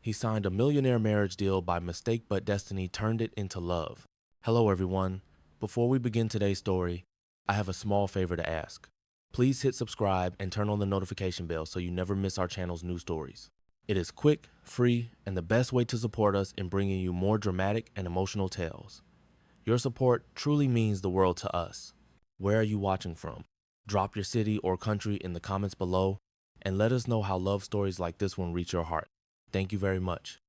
He signed a millionaire marriage deal by mistake, but destiny turned it into love. Hello, everyone. Before we begin today's story, I have a small favor to ask. Please hit subscribe and turn on the notification bell so you never miss our channel's new stories. It is quick, free, and the best way to support us in bringing you more dramatic and emotional tales. Your support truly means the world to us. Where are you watching from? Drop your city or country in the comments below and let us know how love stories like this one reach your heart. Thank you very much.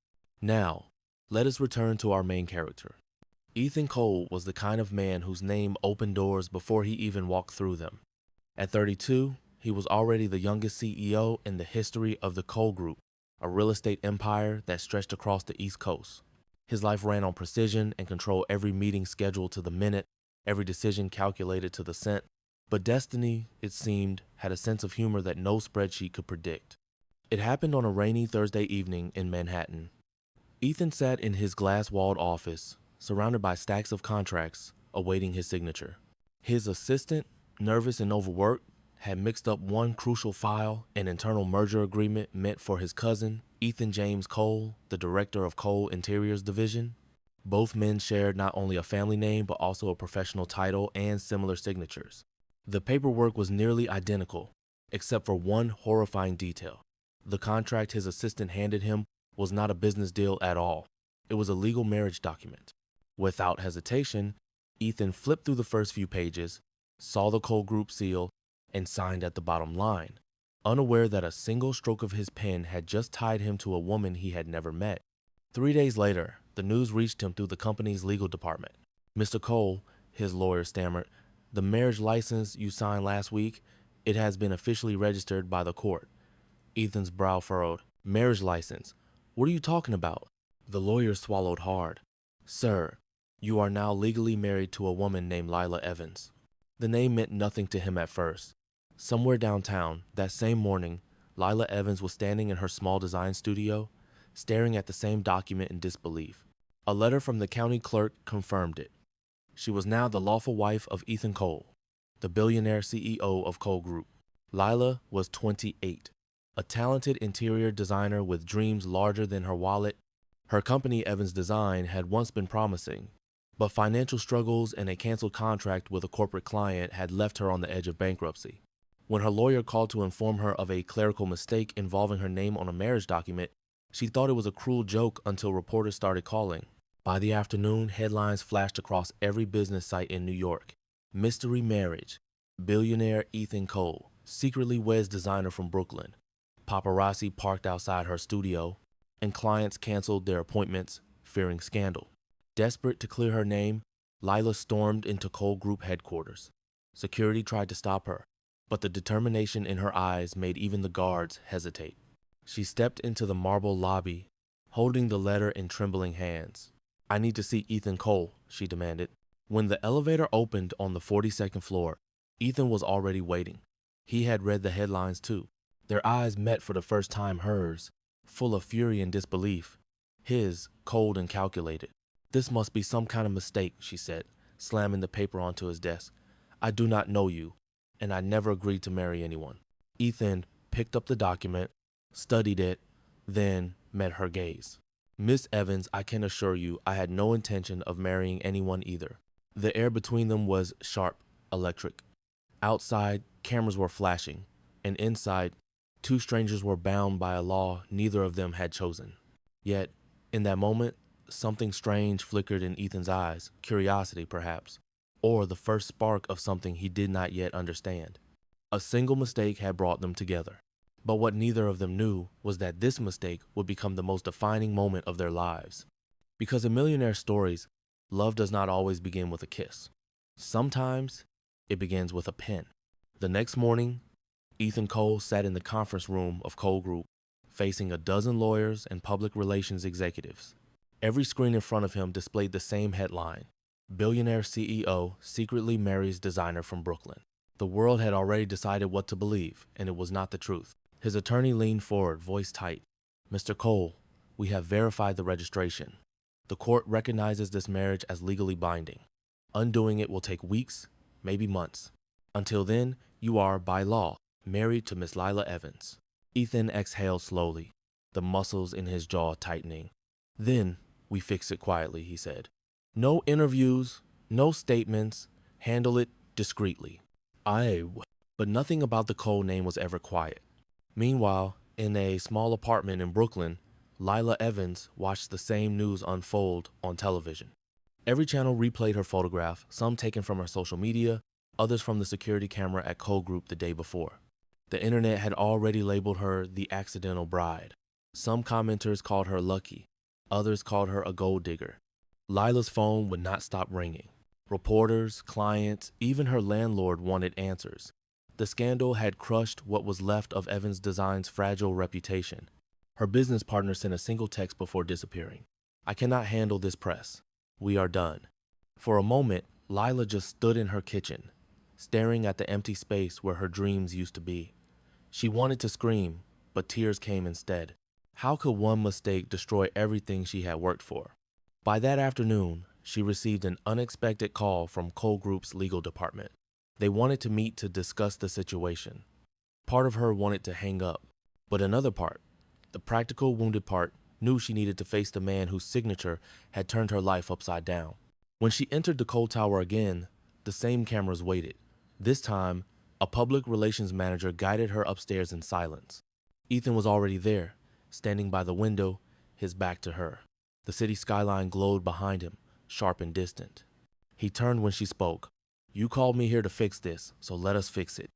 Now, let us return to our main character. Ethan Cole was the kind of man whose name opened doors before he even walked through them. At 32, he was already the youngest CEO in the history of the Cole Group, a real estate empire that stretched across the East Coast. His life ran on precision and control, every meeting scheduled to the minute, every decision calculated to the cent. But destiny, it seemed, had a sense of humor that no spreadsheet could predict. It happened on a rainy Thursday evening in Manhattan. Ethan sat in his glass-walled office, surrounded by stacks of contracts, awaiting his signature. His assistant, nervous and overworked, had mixed up one crucial file, an internal merger agreement meant for his cousin, Ethan James Cole, the director of Cole Interiors Division. Both men shared not only a family name, but also a professional title and similar signatures. The paperwork was nearly identical, except for one horrifying detail. The contract his assistant handed him was not a business deal at all. It was a legal marriage document. Without hesitation, Ethan flipped through the first few pages, saw the Cole Group seal, and signed at the bottom line, unaware that a single stroke of his pen had just tied him to a woman he had never met. 3 days later, the news reached him through the company's legal department. "Mr. Cole," his lawyer stammered, "the marriage license you signed last week, it has been officially registered by the court." Ethan's brow furrowed. "Marriage license? What are you talking about?" The lawyer swallowed hard. "Sir, you are now legally married to a woman named Lila Evans." The name meant nothing to him at first. Somewhere downtown, that same morning, Lila Evans was standing in her small design studio, staring at the same document in disbelief. A letter from the county clerk confirmed it. She was now the lawful wife of Ethan Cole, the billionaire CEO of Cole Group. Lila was 28, a talented interior designer with dreams larger than her wallet. Her company, Evans Design, had once been promising, but financial struggles and a canceled contract with a corporate client had left her on the edge of bankruptcy. When her lawyer called to inform her of a clerical mistake involving her name on a marriage document, she thought it was a cruel joke until reporters started calling. By the afternoon, headlines flashed across every business site in New York. "Mystery marriage. Billionaire Ethan Cole secretly weds designer from Brooklyn." Paparazzi parked outside her studio, and clients canceled their appointments, fearing scandal. Desperate to clear her name, Lila stormed into Cole Group headquarters. Security tried to stop her, but the determination in her eyes made even the guards hesitate. She stepped into the marble lobby, holding the letter in trembling hands. "I need to see Ethan Cole," she demanded. When the elevator opened on the 42nd floor, Ethan was already waiting. He had read the headlines too. Their eyes met for the first time, hers, full of fury and disbelief. His, cold and calculated. "This must be some kind of mistake," she said, slamming the paper onto his desk. "I do not know you, and I never agreed to marry anyone." Ethan picked up the document, studied it, then met her gaze. "Miss Evans, I can assure you I had no intention of marrying anyone either." The air between them was sharp, electric. Outside, cameras were flashing, and inside, two strangers were bound by a law neither of them had chosen. Yet, in that moment, something strange flickered in Ethan's eyes, curiosity perhaps, or the first spark of something he did not yet understand. A single mistake had brought them together. But what neither of them knew was that this mistake would become the most defining moment of their lives. Because in Millionaire stories, love does not always begin with a kiss. Sometimes it begins with a pen. The next morning, Ethan Cole sat in the conference room of Cole Group, facing a dozen lawyers and public relations executives. Every screen in front of him displayed the same headline: "Billionaire CEO secretly marries designer from Brooklyn." The world had already decided what to believe, and it was not the truth. His attorney leaned forward, voice tight. "Mr. Cole, we have verified the registration. The court recognizes this marriage as legally binding. Undoing it will take weeks, maybe months. Until then, you are, by law, married to Miss Lila Evans." Ethan exhaled slowly. the muscles in his jaw tightening. Then we fix it quietly, he said. No interviews, no statements, handle it discreetly. But nothing about the Cole name was ever quiet. Meanwhile, in a small apartment in Brooklyn, Lila Evans watched the same news unfold on television. Every channel replayed her photograph, some taken from her social media, others from the security camera at Cole Group the day before. The internet had already labeled her the accidental bride. Some commenters called her lucky, others called her a gold digger. Lila's phone would not stop ringing. Reporters, clients, even her landlord wanted answers. The scandal had crushed what was left of Evans Design's fragile reputation. Her business partner sent a single text before disappearing. I cannot handle this press. We are done. For a moment, Lila just stood in her kitchen, staring at the empty space where her dreams used to be. She wanted to scream, but tears came instead. How could one mistake destroy everything she had worked for? By that afternoon, she received an unexpected call from Cole Group's legal department. They wanted to meet to discuss the situation. Part of her wanted to hang up, but another part, the practical wounded part, knew she needed to face the man whose signature had turned her life upside down. When she entered the Cole Tower again, the same cameras waited. This time, a public relations manager guided her upstairs in silence. Ethan was already there, standing by the window, his back to her. The city skyline glowed behind him, sharp and distant. He turned when she spoke. You called me here to fix this, so let us fix it.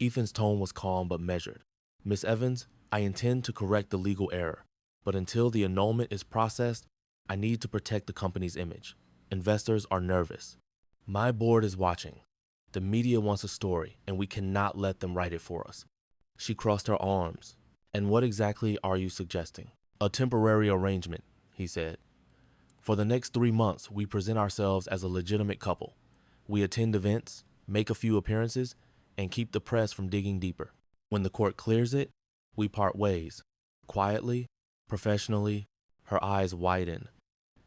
Ethan's tone was calm but measured. Miss Evans, I intend to correct the legal error, but until the annulment is processed, I need to protect the company's image. Investors are nervous. My board is watching. The media wants a story, and we cannot let them write it for us. She crossed her arms. And what exactly are you suggesting? A temporary arrangement, he said. For the next 3 months, we present ourselves as a legitimate couple. We attend events, make a few appearances, and keep the press from digging deeper. When the court clears it, we part ways. Quietly, professionally, her eyes widen.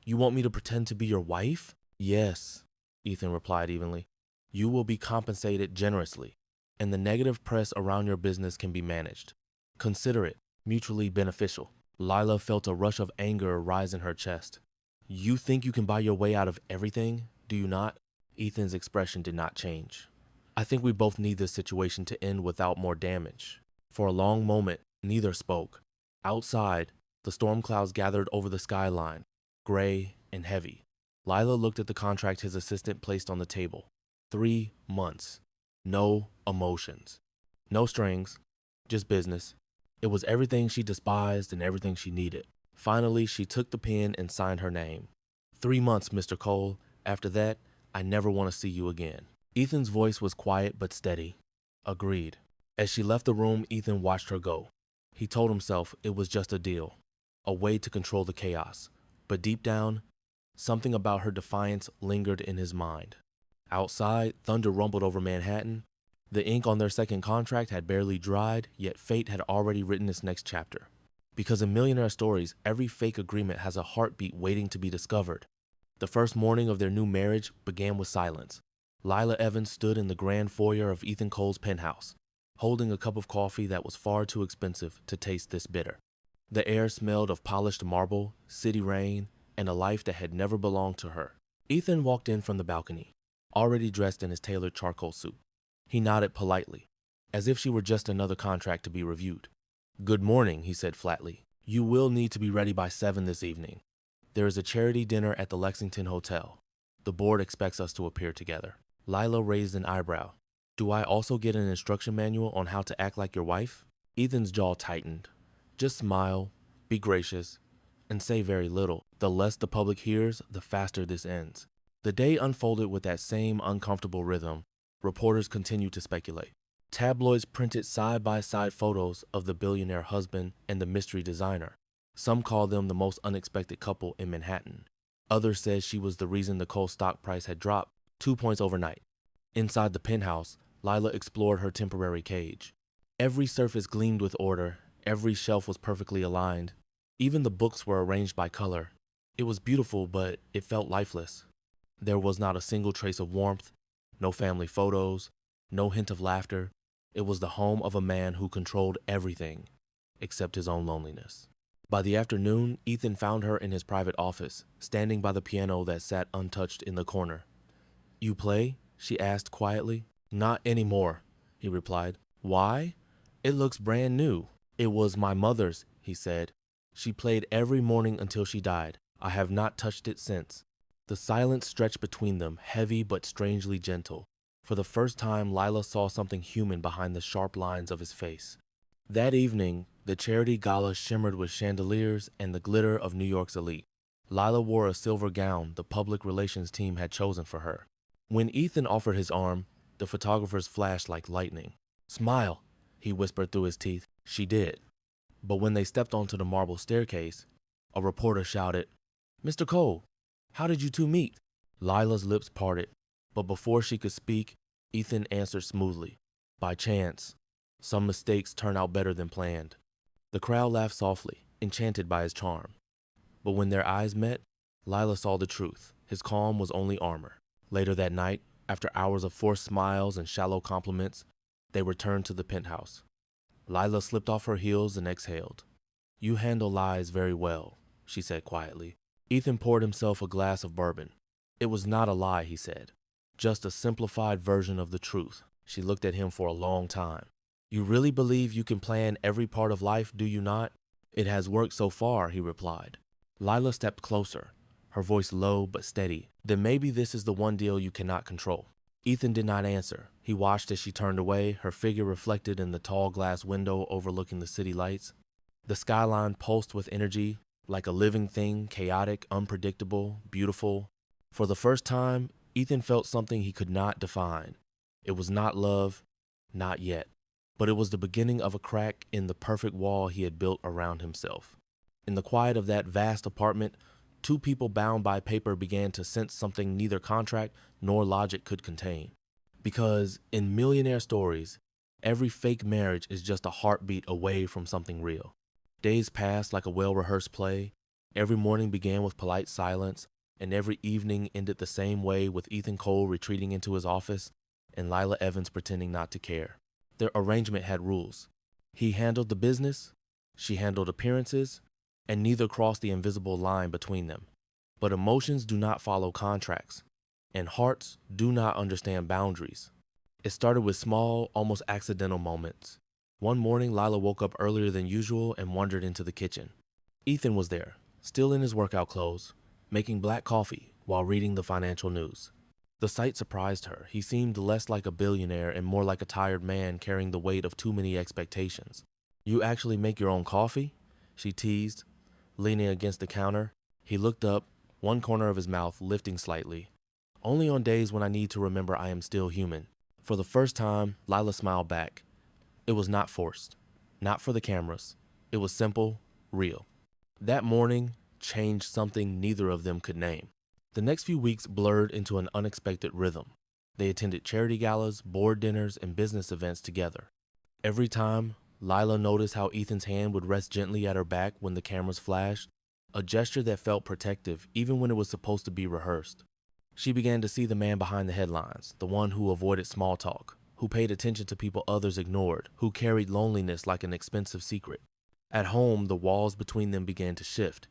You want me to pretend to be your wife? Yes, Ethan replied evenly. You will be compensated generously, and the negative press around your business can be managed. Consider it mutually beneficial. Lila felt a rush of anger rise in her chest. You think you can buy your way out of everything, do you not? Ethan's expression did not change. I think we both need this situation to end without more damage. For a long moment, neither spoke. Outside, the storm clouds gathered over the skyline, gray and heavy. Lila looked at the contract his assistant placed on the table. 3 months. No emotions. No strings. Just business. It was everything she despised and everything she needed. Finally, she took the pen and signed her name. 3 months, Mr. Cole. After that, I never want to see you again. Ethan's voice was quiet but steady. Agreed. As she left the room, Ethan watched her go. He told himself it was just a deal, a way to control the chaos. But deep down, something about her defiance lingered in his mind. Outside, thunder rumbled over Manhattan. The ink on their second contract had barely dried, yet fate had already written its next chapter. Because in Millionaire stories, every fake agreement has a heartbeat waiting to be discovered. The first morning of their new marriage began with silence. Lila Evans stood in the grand foyer of Ethan Cole's penthouse, holding a cup of coffee that was far too expensive to taste this bitter. The air smelled of polished marble, city rain, and a life that had never belonged to her. Ethan walked in from the balcony, already dressed in his tailored charcoal suit. He nodded politely, as if she were just another contract to be reviewed. Good morning, he said flatly. You will need to be ready by 7 this evening. There is a charity dinner at the Lexington Hotel. The board expects us to appear together. Lila raised an eyebrow. Do I also get an instruction manual on how to act like your wife? Ethan's jaw tightened. Just smile, be gracious, and say very little. The less the public hears, the faster this ends. The day unfolded with that same uncomfortable rhythm. Reporters continued to speculate. Tabloids printed side-by-side photos of the billionaire husband and the mystery designer. Some called them the most unexpected couple in Manhattan. Others said she was the reason the Cole stock price had dropped 2 points overnight. Inside the penthouse, Lila explored her temporary cage. Every surface gleamed with order. Every shelf was perfectly aligned. Even the books were arranged by color. It was beautiful, but it felt lifeless. There was not a single trace of warmth, no family photos, no hint of laughter. It was the home of a man who controlled everything, except his own loneliness. By the afternoon, Ethan found her in his private office, standing by the piano that sat untouched in the corner. "You play?" she asked quietly. "Not anymore," he replied. "Why?" "It looks brand new." "It was my mother's," he said. "She played every morning until she died. I have not touched it since." The silence stretched between them, heavy but strangely gentle. For the first time, Lila saw something human behind the sharp lines of his face. That evening, the charity gala shimmered with chandeliers and the glitter of New York's elite. Lila wore a silver gown the public relations team had chosen for her. When Ethan offered his arm, the photographers flashed like lightning. "Smile," he whispered through his teeth. She did. But when they stepped onto the marble staircase, a reporter shouted, "Mr. Cole, how did you two meet?" Lila's lips parted, but before she could speak, Ethan answered smoothly, "By chance. Some mistakes turn out better than planned." The crowd laughed softly, enchanted by his charm. But when their eyes met, Lila saw the truth. His calm was only armor. Later that night, after hours of forced smiles and shallow compliments, they returned to the penthouse. Lila slipped off her heels and exhaled. "You handle lies very well," she said quietly. Ethan poured himself a glass of bourbon. "It was not a lie," he said. "Just a simplified version of the truth." She looked at him for a long time. "You really believe you can plan every part of life, do you not?" "It has worked so far," he replied. Lila stepped closer, her voice low but steady. "Then maybe this is the one deal you cannot control." Ethan did not answer. He watched as she turned away, her figure reflected in the tall glass window overlooking the city lights. The skyline pulsed with energy, like a living thing, chaotic, unpredictable, beautiful. For the first time, Ethan felt something he could not define. It was not love, not yet, but it was the beginning of a crack in the perfect wall he had built around himself. In the quiet of that vast apartment, two people bound by paper began to sense something neither contract nor logic could contain. Because in Millionaire stories, every fake marriage is just a heartbeat away from something real. Days passed like a well-rehearsed play. Every morning began with polite silence, and every evening ended the same way, with Ethan Cole retreating into his office and Lila Evans pretending not to care. Their arrangement had rules. He handled the business, she handled appearances, and neither crossed the invisible line between them. But emotions do not follow contracts, and hearts do not understand boundaries. It started with small, almost accidental moments. One morning, Lila woke up earlier than usual and wandered into the kitchen. Ethan was there, still in his workout clothes, making black coffee while reading the financial news. The sight surprised her. He seemed less like a billionaire and more like a tired man carrying the weight of too many expectations. "You actually make your own coffee?" she teased, leaning against the counter. He looked up, one corner of his mouth lifting slightly. "Only on days when I need to remember I am still human." For the first time, Lila smiled back. It was not forced, not for the cameras. It was simple, real. That morning changed something neither of them could name. The next few weeks blurred into an unexpected rhythm. They attended charity galas, board dinners, and business events together. Every time, Lila noticed how Ethan's hand would rest gently at her back when the cameras flashed, a gesture that felt protective even when it was supposed to be rehearsed. She began to see the man behind the headlines, the one who avoided small talk, who paid attention to people others ignored, who carried loneliness like an expensive secret. At home, the walls between them began to shift.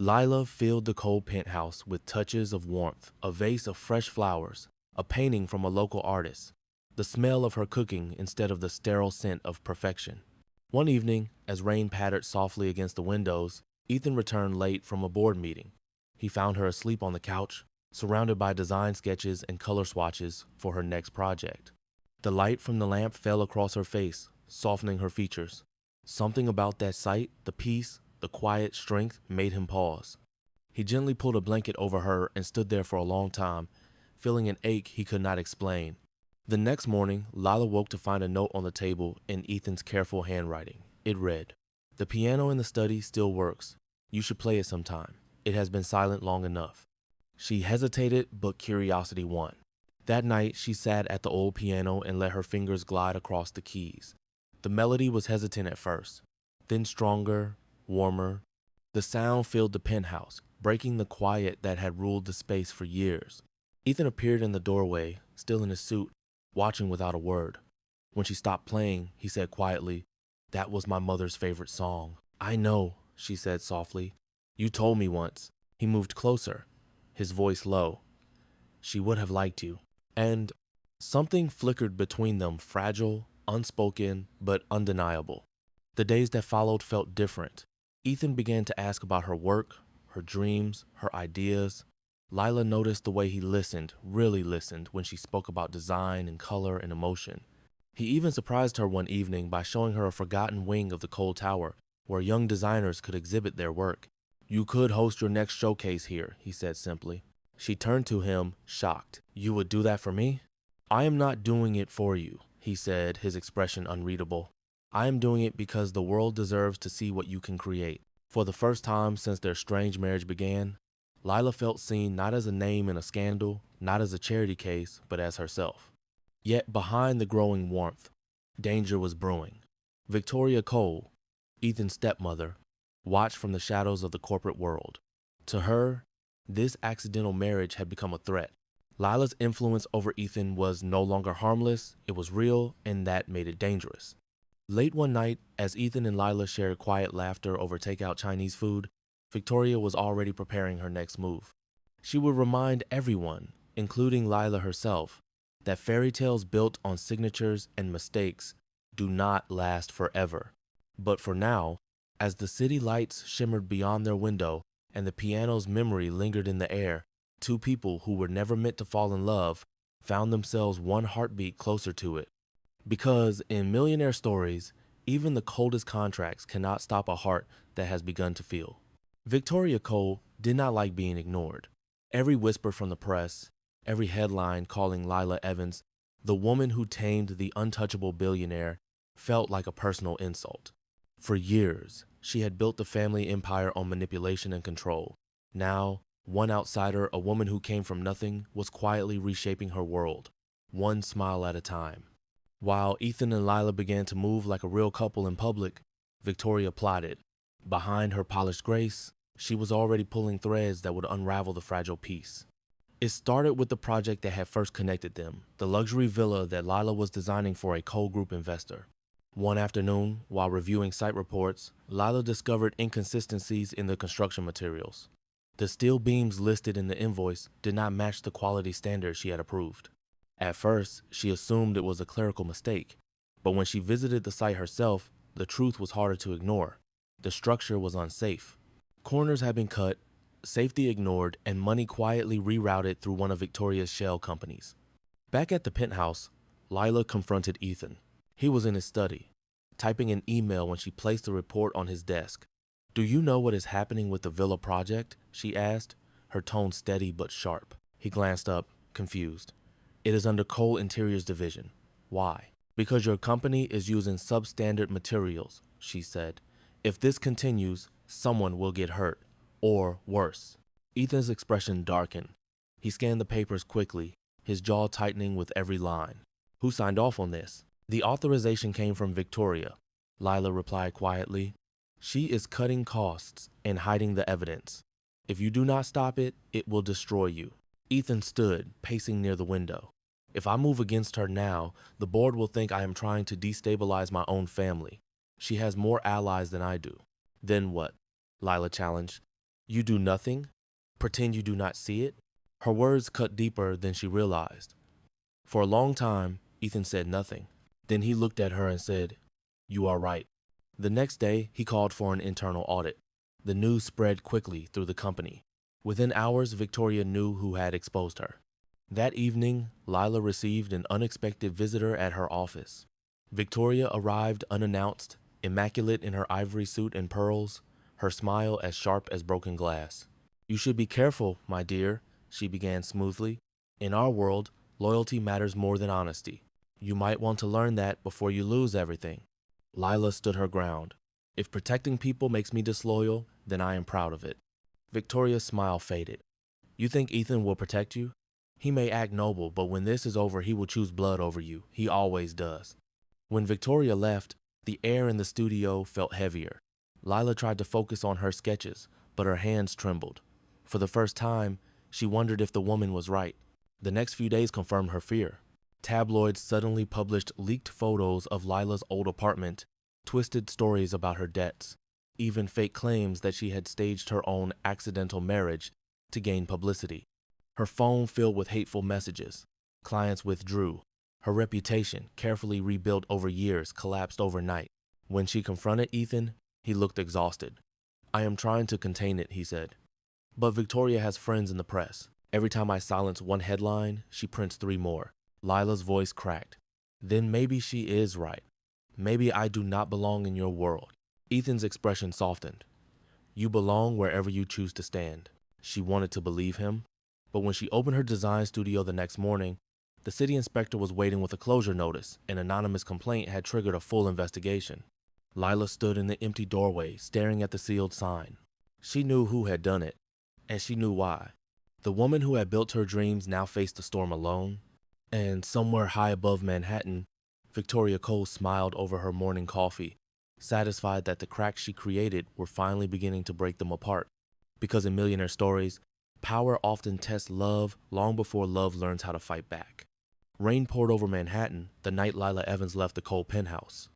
Lila filled the cold penthouse with touches of warmth, a vase of fresh flowers, a painting from a local artist, the smell of her cooking instead of the sterile scent of perfection. One evening, as rain pattered softly against the windows, Ethan returned late from a board meeting. He found her asleep on the couch, surrounded by design sketches and color swatches for her next project. The light from the lamp fell across her face, softening her features. Something about that sight, the peace, the quiet strength, made him pause. He gently pulled a blanket over her and stood there for a long time, feeling an ache he could not explain. The next morning, Lila woke to find a note on the table in Ethan's careful handwriting. It read, "The piano in the study still works. You should play it sometime. It has been silent long enough." She hesitated, but curiosity won. That night, she sat at the old piano and let her fingers glide across the keys. The melody was hesitant at first, then stronger, warmer. The sound filled the penthouse, breaking the quiet that had ruled the space for years. Ethan appeared in the doorway, still in his suit, watching without a word. When she stopped playing, he said quietly, "That was my mother's favorite song." "I know," she said softly. You told me once. He moved closer, his voice low. She would have liked you. And something flickered between them, fragile, unspoken, but undeniable. The days that followed felt different. Ethan began to ask about her work, her dreams, her ideas. Lila noticed the way he listened, really listened, when she spoke about design and color and emotion. He even surprised her one evening by showing her a forgotten wing of the cold tower where young designers could exhibit their work. You could host your next showcase here, he said simply. She turned to him, shocked. You would do that for me? I am not doing it for you, he said, his expression unreadable. I am doing it because the world deserves to see what you can create. For the first time since their strange marriage began, Lila felt seen not as a name in a scandal, not as a charity case, but as herself. Yet behind the growing warmth, danger was brewing. Victoria Cole, Ethan's stepmother, watched from the shadows of the corporate world. To her, this accidental marriage had become a threat. Lila's influence over Ethan was no longer harmless, it was real, and that made it dangerous. Late one night, as Ethan and Lila shared quiet laughter over takeout Chinese food, Victoria was already preparing her next move. She would remind everyone, including Lila herself, that fairy tales built on signatures and mistakes do not last forever. But for now, as the city lights shimmered beyond their window and the piano's memory lingered in the air, two people who were never meant to fall in love found themselves one heartbeat closer to it. Because in Millionaire stories, even the coldest contracts cannot stop a heart that has begun to feel. Victoria Cole did not like being ignored. Every whisper from the press, every headline calling Lila Evans the woman who tamed the untouchable billionaire felt like a personal insult. For years, she had built the family empire on manipulation and control. Now, one outsider, a woman who came from nothing, was quietly reshaping her world, one smile at a time. While Ethan and Lila began to move like a real couple in public, Victoria plotted. Behind her polished grace, she was already pulling threads that would unravel the fragile piece. It started with the project that had first connected them, the luxury villa that Lila was designing for a Cole Group investor. One afternoon, while reviewing site reports, Lila discovered inconsistencies in the construction materials. The steel beams listed in the invoice did not match the quality standards she had approved. At first, she assumed it was a clerical mistake, but when she visited the site herself, the truth was harder to ignore. The structure was unsafe. Corners had been cut, safety ignored, and money quietly rerouted through one of Victoria's shell companies. Back at the penthouse, Lila confronted Ethan. He was in his study, typing an email when she placed the report on his desk. Do you know what is happening with the villa project? She asked, her tone steady but sharp. He glanced up, confused. It is under Cole Interiors Division. Why? Because your company is using substandard materials, she said. If this continues, someone will get hurt, or worse. Ethan's expression darkened. He scanned the papers quickly, his jaw tightening with every line. Who signed off on this? The authorization came from Victoria, Lila replied quietly. She is cutting costs and hiding the evidence. If you do not stop it, it will destroy you. Ethan stood, pacing near the window. If I move against her now, the board will think I am trying to destabilize my own family. She has more allies than I do. Then what? Lila challenged. You do nothing? Pretend you do not see it? Her words cut deeper than she realized. For a long time, Ethan said nothing. Then he looked at her and said, You are right. The next day, he called for an internal audit. The news spread quickly through the company. Within hours, Victoria knew who had exposed her. That evening, Lila received an unexpected visitor at her office. Victoria arrived unannounced, immaculate in her ivory suit and pearls, her smile as sharp as broken glass. You should be careful, my dear, she began smoothly. In our world, loyalty matters more than honesty. You might want to learn that before you lose everything. Lila stood her ground. If protecting people makes me disloyal, then I am proud of it. Victoria's smile faded. You think Ethan will protect you? He may act noble, but when this is over, he will choose blood over you. He always does. When Victoria left, the air in the studio felt heavier. Lila tried to focus on her sketches, but her hands trembled. For the first time, she wondered if the woman was right. The next few days confirmed her fear. Tabloids suddenly published leaked photos of Lila's old apartment, twisted stories about her debts. even fake claims that she had staged her own accidental marriage to gain publicity. Her phone filled with hateful messages. Clients withdrew. Her reputation, carefully rebuilt over years, collapsed overnight. When she confronted Ethan, he looked exhausted. "I am trying to contain it," he said. "But Victoria has friends in the press. Every time I silence one headline, she prints 3 more. Lila's voice cracked. "Then maybe she is right. Maybe I do not belong in your world." Ethan's expression softened. "You belong wherever you choose to stand." She wanted to believe him, but when she opened her design studio the next morning, the city inspector was waiting with a closure notice. An anonymous complaint had triggered a full investigation. Lila stood in the empty doorway, staring at the sealed sign. She knew who had done it, and she knew why. The woman who had built her dreams now faced the storm alone, and somewhere high above Manhattan, Victoria Cole smiled over her morning coffee, satisfied that the cracks she created were finally beginning to break them apart. Because in Millionaire stories, power often tests love long before love learns how to fight back. Rain poured over Manhattan the night Lila Evans left the Cole penthouse.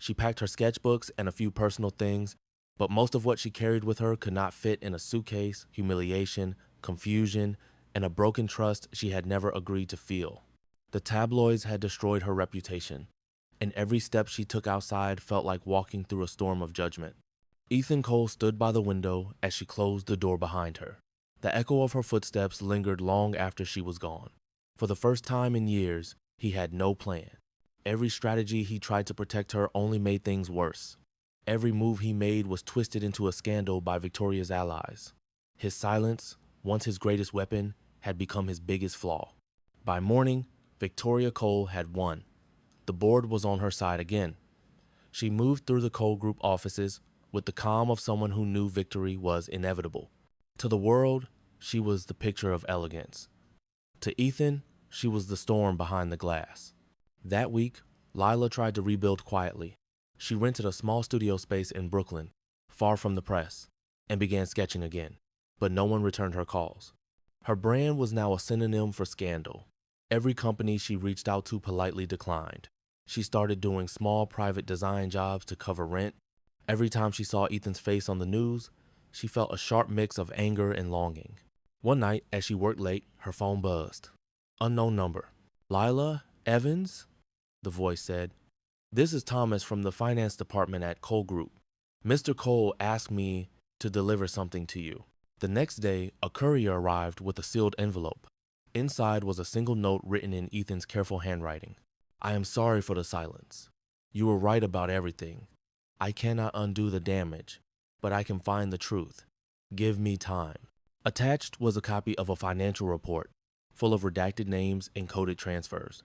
She packed her sketchbooks and a few personal things, but most of what she carried with her could not fit in a suitcase. Humiliation, confusion, and a broken trust she had never agreed to feel. The tabloids had destroyed her reputation, and every step she took outside felt like walking through a storm of judgment. Ethan Cole stood by the window as she closed the door behind her. The echo of her footsteps lingered long after she was gone. For the first time in years, he had no plan. Every strategy he tried to protect her only made things worse. Every move he made was twisted into a scandal by Victoria's allies. His silence, once his greatest weapon, had become his biggest flaw. By morning, Victoria Cole had won. The board was on her side again. She moved through the Cole Group offices with the calm of someone who knew victory was inevitable. To the world, she was the picture of elegance. To Ethan, she was the storm behind the glass. That week, Lila tried to rebuild quietly. She rented a small studio space in Brooklyn, far from the press, and began sketching again. But no one returned her calls. Her brand was now a synonym for scandal. Every company she reached out to politely declined. She started doing small private design jobs to cover rent. Every time she saw Ethan's face on the news, she felt a sharp mix of anger and longing. One night, as she worked late, her phone buzzed. Unknown number. "Lila Evans?" the voice said. "This is Thomas from the finance department at Cole Group. Mr. Cole asked me to deliver something to you." The next day, a courier arrived with a sealed envelope. Inside was a single note written in Ethan's careful handwriting. "I am sorry for the silence. You were right about everything. I cannot undo the damage, but I can find the truth. Give me time." Attached was a copy of a financial report, full of redacted names and coded transfers.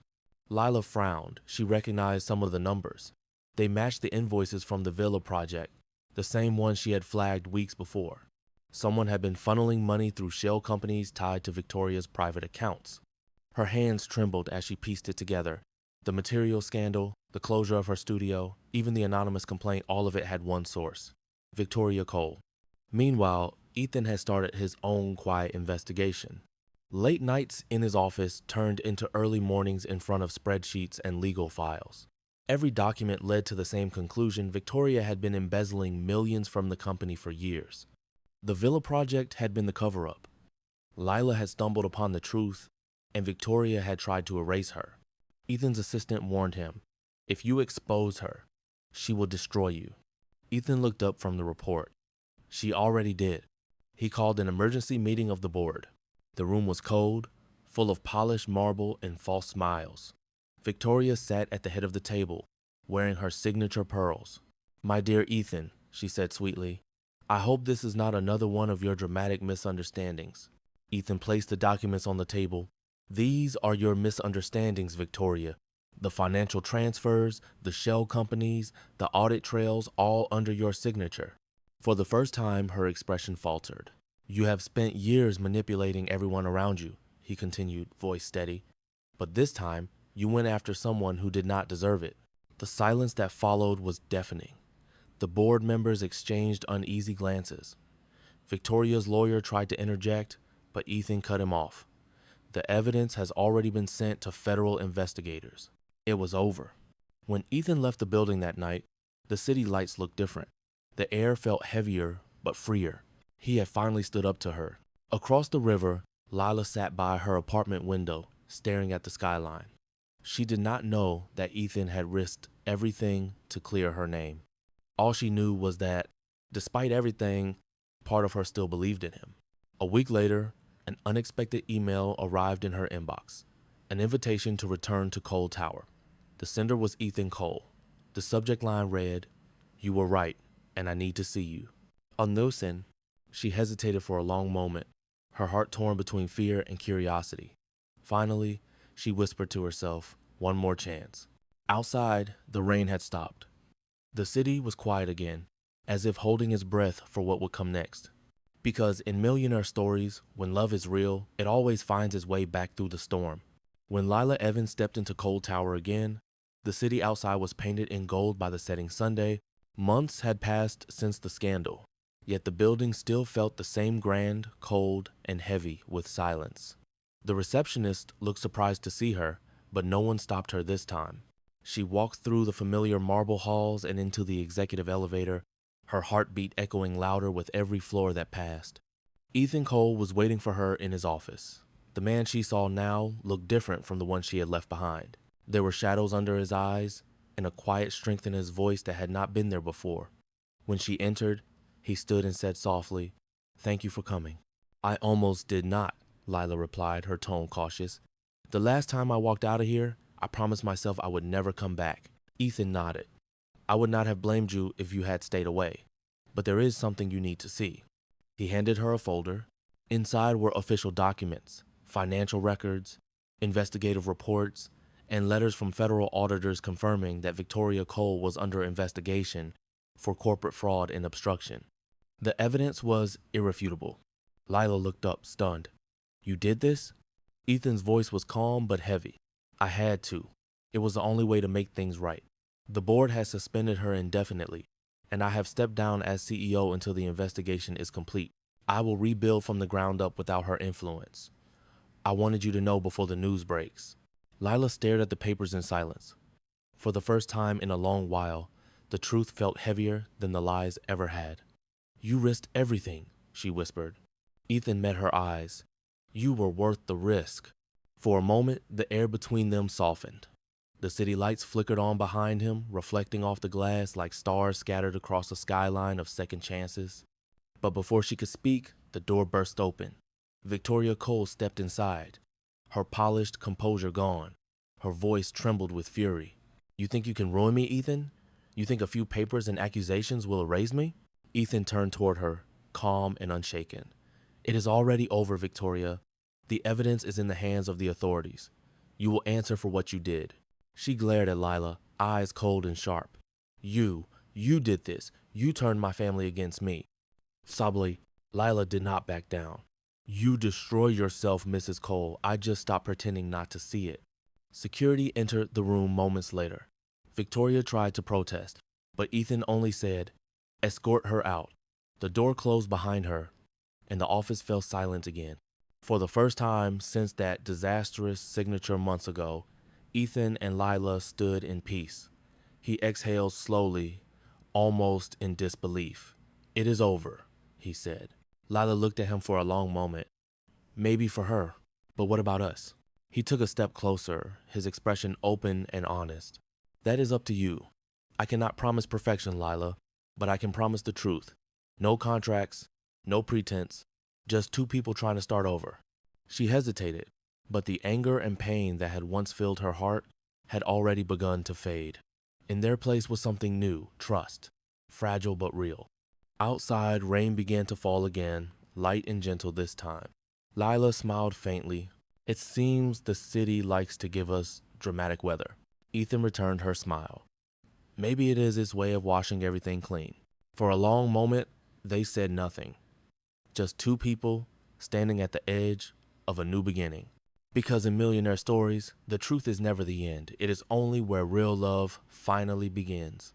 Lila frowned. She recognized some of the numbers. They matched the invoices from the Villa project, the same ones she had flagged weeks before. Someone had been funneling money through shell companies tied to Victoria's private accounts. Her hands trembled as she pieced it together. The material scandal, the closure of her studio, even the anonymous complaint, all of it had one source: Victoria Cole. Meanwhile, Ethan had started his own quiet investigation. Late nights in his office turned into early mornings in front of spreadsheets and legal files. Every document led to the same conclusion: Victoria had been embezzling millions from the company for years. The Villa project had been the cover-up. Lila had stumbled upon the truth, and Victoria had tried to erase her. Ethan's assistant warned him, "If you expose her, she will destroy you." Ethan looked up from the report. She already did. He called an emergency meeting of the board. The room was cold, full of polished marble and false smiles. Victoria sat at the head of the table, wearing her signature pearls. "My dear Ethan," she said sweetly, "I hope this is not another one of your dramatic misunderstandings." Ethan placed the documents on the table. "These are your misunderstandings, Victoria. The financial transfers, the shell companies, the audit trails, all under your signature." For the first time, her expression faltered. "You have spent years manipulating everyone around you," he continued, voice steady. "But this time, you went after someone who did not deserve it." The silence that followed was deafening. The board members exchanged uneasy glances. Victoria's lawyer tried to interject, but Ethan cut him off. "The evidence has already been sent to federal investigators." It was over. When Ethan left the building that night, the city lights looked different. The air felt heavier but freer. He had finally stood up to her. Across the river, Lila sat by her apartment window, staring at the skyline. She did not know that Ethan had risked everything to clear her name. All she knew was that, despite everything, part of her still believed in him. A week later, an unexpected email arrived in her inbox. An invitation to return to Cole Tower. The sender was Ethan Cole. The subject line read, "You were right, and I need to see you." On losing, she hesitated for a long moment, her heart torn between fear and curiosity. Finally, she whispered to herself, "One more chance." Outside, the rain had stopped. The city was quiet again, as if holding its breath for what would come next. Because in Millionaire stories, when love is real, it always finds its way back through the storm. When Lila Evans stepped into Cold Tower again, the city outside was painted in gold by the setting sun. Months had passed since the scandal, yet the building still felt the same grand, cold, and heavy with silence. The receptionist looked surprised to see her, but no one stopped her this time. She walked through the familiar marble halls and into the executive elevator, her heartbeat echoing louder with every floor that passed. Ethan Cole was waiting for her in his office. The man she saw now looked different from the one she had left behind. There were shadows under his eyes and a quiet strength in his voice that had not been there before. When she entered, he stood and said softly, "Thank you for coming." "I almost did not," Lila replied, her tone cautious. "The last time I walked out of here, I promised myself I would never come back." Ethan nodded. "I would not have blamed you if you had stayed away, but there is something you need to see." He handed her a folder. Inside were official documents, financial records, investigative reports, and letters from federal auditors confirming that Victoria Cole was under investigation for corporate fraud and obstruction. The evidence was irrefutable. Lila looked up, stunned. "You did this?" Ethan's voice was calm but heavy. "I had to. It was the only way to make things right. The board has suspended her indefinitely, and I have stepped down as CEO until the investigation is complete. I will rebuild from the ground up without her influence. I wanted you to know before the news breaks." Lila stared at the papers in silence. For the first time in a long while, the truth felt heavier than the lies ever had. "You risked everything," she whispered. Ethan met her eyes. "You were worth the risk." For a moment, the air between them softened. The city lights flickered on behind him, reflecting off the glass like stars scattered across a skyline of second chances. But before she could speak, the door burst open. Victoria Cole stepped inside, her polished composure gone. Her voice trembled with fury. "You think you can ruin me, Ethan? You think a few papers and accusations will erase me?" Ethan turned toward her, calm and unshaken. "It is already over, Victoria. The evidence is in the hands of the authorities. You will answer for what you did." She glared at Lila, eyes cold and sharp. You did this. You turned my family against me." Sobbly, Lila did not back down. "You destroy yourself, Mrs. Cole. I just stopped pretending not to see it." Security entered the room moments later. Victoria tried to protest, but Ethan only said, "Escort her out." The door closed behind her, and the office fell silent again. For the first time since that disastrous signature months ago, Ethan and Lila stood in peace. He exhaled slowly, almost in disbelief. "It is over," he said. Lila looked at him for a long moment. "Maybe for her, but what about us?" He took a step closer, his expression open and honest. "That is up to you. I cannot promise perfection, Lila, but I can promise the truth. No contracts, no pretense, just two people trying to start over." She hesitated, but the anger and pain that had once filled her heart had already begun to fade. In their place was something new, trust, fragile but real. Outside, rain began to fall again, light and gentle this time. Lila smiled faintly. "It seems the city likes to give us dramatic weather." Ethan returned her smile. "Maybe it is its way of washing everything clean." For a long moment, they said nothing. Just two people standing at the edge of a new beginning. Because in Millionaire stories, the truth is never the end. It is only where real love finally begins.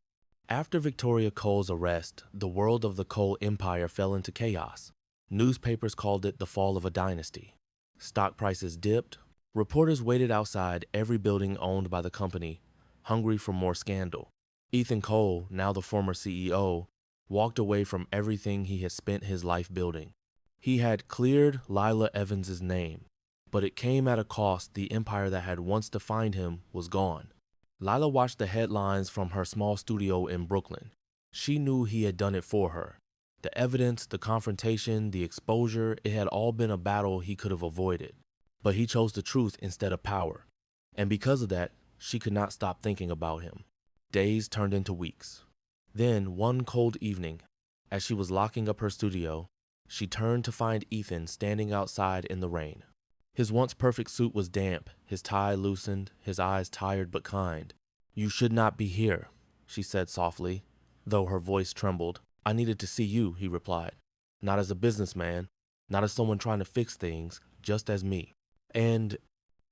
After Victoria Cole's arrest, the world of the Cole Empire fell into chaos. Newspapers called it the fall of a dynasty. Stock prices dipped. Reporters waited outside every building owned by the company, hungry for more scandal. Ethan Cole, now the former CEO, walked away from everything he had spent his life building. He had cleared Lila Evans's name, but it came at a cost. The empire that had once defined him was gone. Lila watched the headlines from her small studio in Brooklyn. She knew he had done it for her. The evidence, the confrontation, the exposure, it had all been a battle he could have avoided. But he chose the truth instead of power. And because of that, she could not stop thinking about him. Days turned into weeks. Then, one cold evening, as she was locking up her studio, she turned to find Ethan standing outside in the rain. His once perfect suit was damp, his tie loosened, his eyes tired but kind. "You should not be here," she said softly, though her voice trembled. "I needed to see you," he replied. "Not as a businessman, not as someone trying to fix things, just as me." And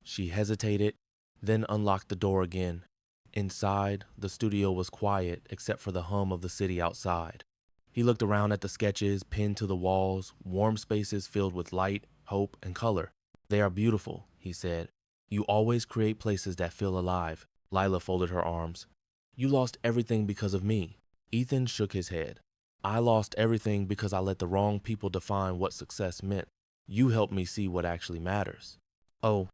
she hesitated, then unlocked the door again. Inside, the studio was quiet except for the hum of the city outside. He looked around at the sketches pinned to the walls, warm spaces filled with light, hope, and color. "They are beautiful," he said. "You always create places that feel alive." Lila folded her arms. "You lost everything because of me." Ethan shook his head. "I lost everything because I let the wrong people define what success meant. You helped me see what actually matters." "Oh."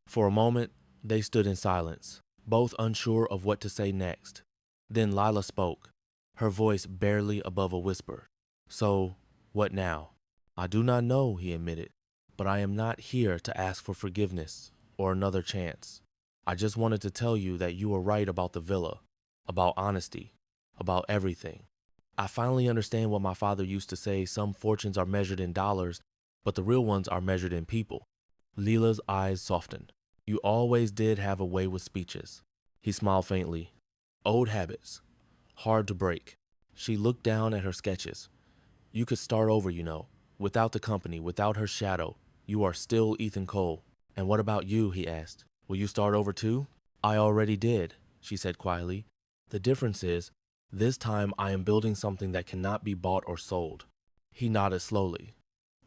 For a moment, they stood in silence, both unsure of what to say next. Then Lila spoke, her voice barely above a whisper. "So, what now?" "I do not know," he admitted, "but I am not here to ask for forgiveness or another chance. I just wanted to tell you that you were right about the villa, about honesty, about everything. I finally understand what my father used to say: some fortunes are measured in dollars, but the real ones are measured in people." Lila's eyes softened. "You always did have a way with speeches." He smiled faintly. "Old habits, hard to break." She looked down at her sketches. "You could start over, you know, without the company, without her shadow. You are still Ethan Cole." "And what about you?" he asked. "Will you start over too?" "I already did," she said quietly. "The difference is, this time I am building something that cannot be bought or sold." He nodded slowly,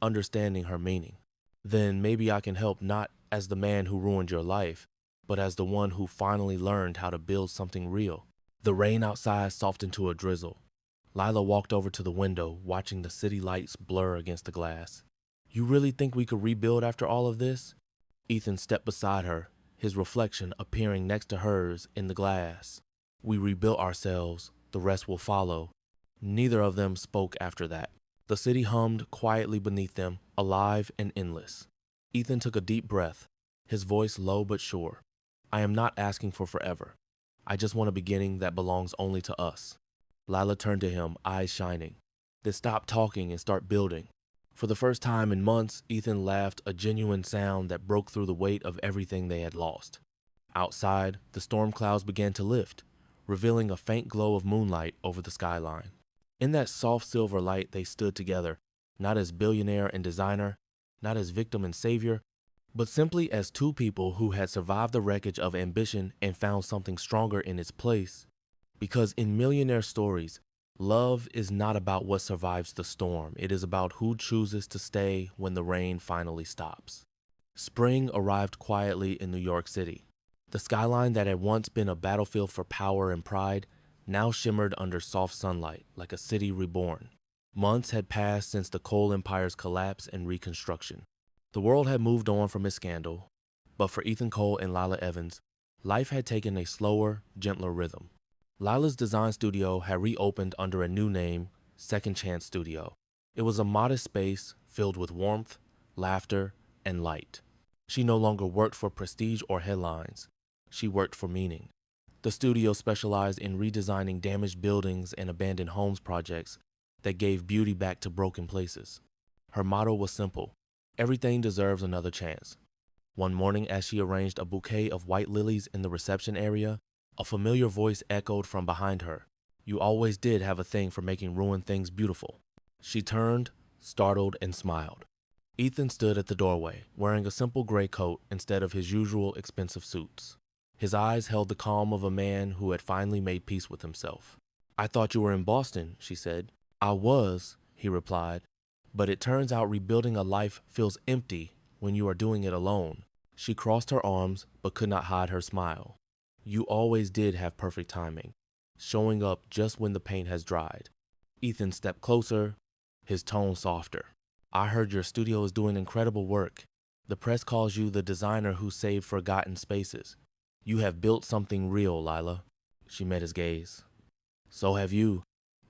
understanding her meaning. "Then maybe I can help, not as the man who ruined your life, but as the one who finally learned how to build something real." The rain outside softened to a drizzle. Lila walked over to the window, watching the city lights blur against the glass. "You really think we could rebuild after all of this?" Ethan stepped beside her, his reflection appearing next to hers in the glass. "We rebuilt ourselves, the rest will follow." Neither of them spoke after that. The city hummed quietly beneath them, alive and endless. Ethan took a deep breath, his voice low but sure. "I am not asking for forever. I just want a beginning that belongs only to us." Lila turned to him, eyes shining. "Then stop talking and start building." For the first time in months, Ethan laughed, a genuine sound that broke through the weight of everything they had lost. Outside, the storm clouds began to lift, revealing a faint glow of moonlight over the skyline. In that soft silver light, they stood together, not as billionaire and designer, not as victim and savior, but simply as two people who had survived the wreckage of ambition and found something stronger in its place. Because in Millionaire stories, love is not about what survives the storm. It is about who chooses to stay when the rain finally stops. Spring arrived quietly in New York City. The skyline that had once been a battlefield for power and pride now shimmered under soft sunlight like a city reborn. Months had passed since the coal empire's collapse and reconstruction. The world had moved on from its scandal, but for Ethan Cole and Lila Evans, life had taken a slower, gentler rhythm. Lila's design studio had reopened under a new name, Second Chance Studio. It was a modest space filled with warmth, laughter, and light. She no longer worked for prestige or headlines. She worked for meaning. The studio specialized in redesigning damaged buildings and abandoned homes projects that gave beauty back to broken places. Her motto was simple: everything deserves another chance. One morning, as she arranged a bouquet of white lilies in the reception area, a familiar voice echoed from behind her. "You always did have a thing for making ruined things beautiful." She turned, startled, and smiled. Ethan stood at the doorway, wearing a simple gray coat instead of his usual expensive suits. His eyes held the calm of a man who had finally made peace with himself. "I thought you were in Boston," she said. "I was," he replied, "but it turns out rebuilding a life feels empty when you are doing it alone." She crossed her arms but could not hide her smile. "You always did have perfect timing, showing up just when the paint has dried." Ethan stepped closer, his tone softer. I heard your studio is doing incredible work. The press calls you the designer who saved forgotten spaces. You have built something real, Lila. She met his gaze. So have you.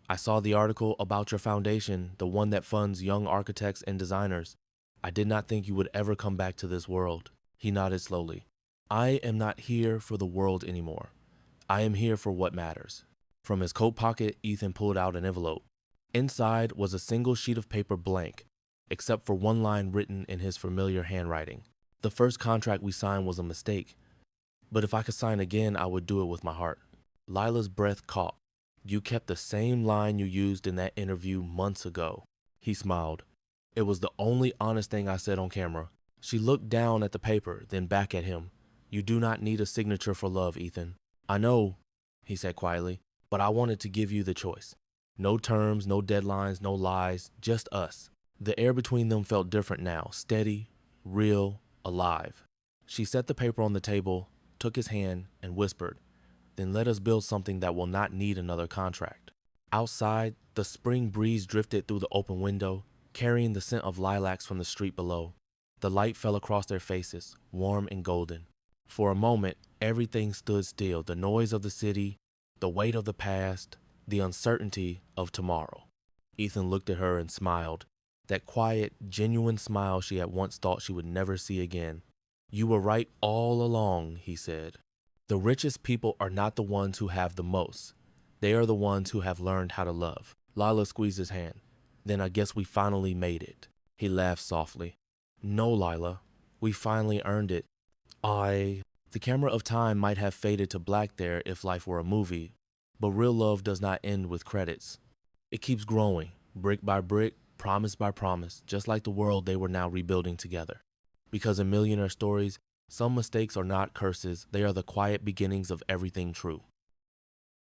I saw the article about your foundation, the one that funds young architects and designers. I did not think you would ever come back to this world. He nodded slowly. I am not here for the world anymore. I am here for what matters. From his coat pocket, Ethan pulled out an envelope. Inside was a single sheet of paper blank, except for one line written in his familiar handwriting. The first contract we signed was a mistake, but if I could sign again, I would do it with my heart. Lila's breath caught. You kept the same line you used in that interview months ago. He smiled. It was the only honest thing I said on camera. She looked down at the paper, then back at him. You do not need a signature for love, Ethan. I know, he said quietly, but I wanted to give you the choice. No terms, no deadlines, no lies, just us. The air between them felt different now, steady, real, alive. She set the paper on the table, took his hand, and whispered, Then let us build something that will not need another contract. Outside, the spring breeze drifted through the open window, carrying the scent of lilacs from the street below. The light fell across their faces, warm and golden. For a moment, everything stood still, the noise of the city, the weight of the past, the uncertainty of tomorrow. Ethan looked at her and smiled, that quiet, genuine smile she had once thought she would never see again. You were right all along, he said. The richest people are not the ones who have the most. They are the ones who have learned how to love. Lila squeezed his hand. Then I guess we finally made it. He laughed softly. No, Lila, we finally earned it. The camera of time might have faded to black there if life were a movie, but real love does not end with credits. It keeps growing, brick by brick, promise by promise, just like the world they were now rebuilding together. Because in Millionaire stories, some mistakes are not curses, they are the quiet beginnings of everything true.